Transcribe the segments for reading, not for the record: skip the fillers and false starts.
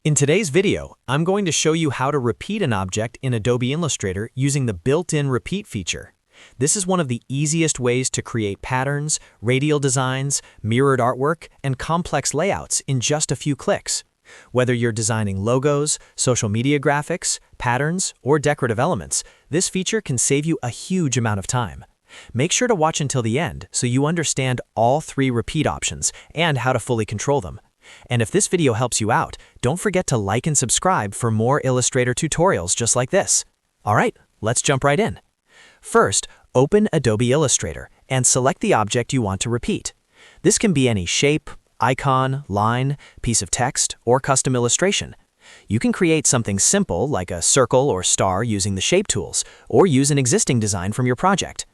In today's video, I'm going to show you how to repeat an object in Adobe Illustrator using the built-in repeat feature. This is one of the easiest ways to create patterns, radial designs, mirrored artwork, and complex layouts in just a few clicks. Whether you're designing logos, social media graphics, patterns, or decorative elements, this feature can save you a huge amount of time. Make sure to watch until the end so you understand all three repeat options and how to fully control them. And if this video helps you out, don't forget to like and subscribe for more Illustrator tutorials just like this. Alright, let's jump right in. First, open Adobe Illustrator and select the object you want to repeat. This can be any shape, icon, line, piece of text, or custom illustration. You can create something simple like a circle or star using the shape tools, or use an existing design from your project.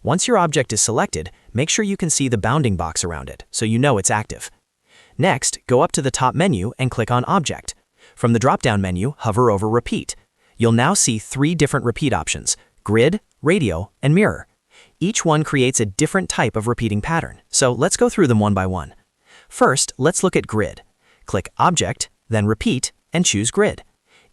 Once your object is selected, make sure you can see the bounding box around it so you know it's active. Next, go up to the top menu and click on Object. From the drop-down menu, hover over Repeat. You'll now see three different repeat options: Grid, Radial, and Mirror. Each one creates a different type of repeating pattern, so let's go through them one by one. First, let's look at Grid. Click Object, then Repeat, and choose Grid.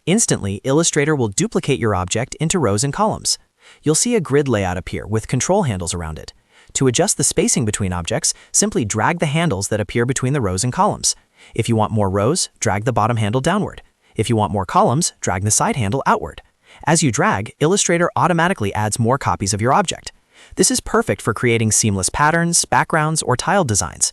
Instantly, Illustrator will duplicate your object into rows and columns. You'll see a grid layout appear with control handles around it. To adjust the spacing between objects, simply drag the handles that appear between the rows and columns. If you want more rows, drag the bottom handle downward. If you want more columns, drag the side handle outward. As you drag, Illustrator automatically adds more copies of your object. This is perfect for creating seamless patterns, backgrounds, or tiled designs.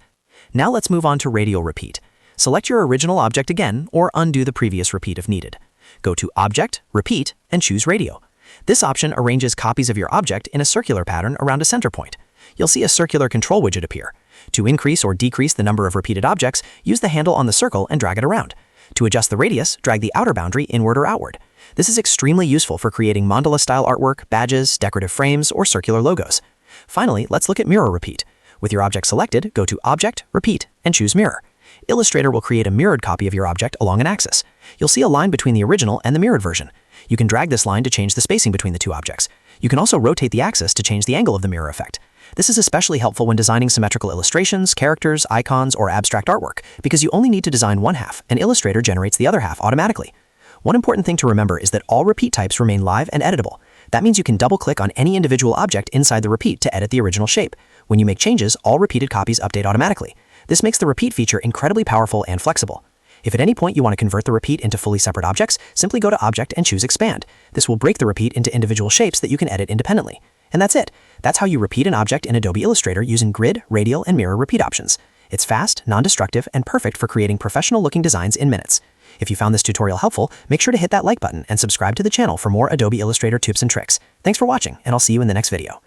Now let's move on to Radial Repeat. Select your original object again, or undo the previous repeat if needed. Go to Object, Repeat, and choose Radial. This option arranges copies of your object in a circular pattern around a center point. You'll see a circular control widget appear. To increase or decrease the number of repeated objects, use the handle on the circle and drag it around. To adjust the radius, drag the outer boundary inward or outward. This is extremely useful for creating mandala-style artwork, badges, decorative frames, or circular logos. Finally, let's look at Mirror Repeat. With your object selected, go to Object, Repeat, and choose Mirror. Illustrator will create a mirrored copy of your object along an axis. You'll see a line between the original and the mirrored version. You can drag this line to change the spacing between the two objects. You can also rotate the axis to change the angle of the mirror effect. This is especially helpful when designing symmetrical illustrations, characters, icons, or abstract artwork, because you only need to design one half, and Illustrator generates the other half automatically. One important thing to remember is that all repeat types remain live and editable. That means you can double-click on any individual object inside the repeat to edit the original shape. When you make changes, all repeated copies update automatically. This makes the repeat feature incredibly powerful and flexible. If at any point you want to convert the repeat into fully separate objects, simply go to Object and choose Expand. This will break the repeat into individual shapes that you can edit independently. And that's it. That's how you repeat an object in Adobe Illustrator using Grid, Radial, and Mirror repeat options. It's fast, non-destructive, and perfect for creating professional-looking designs in minutes. If you found this tutorial helpful, make sure to hit that like button and subscribe to the channel for more Adobe Illustrator tips and tricks. Thanks for watching, and I'll see you in the next video.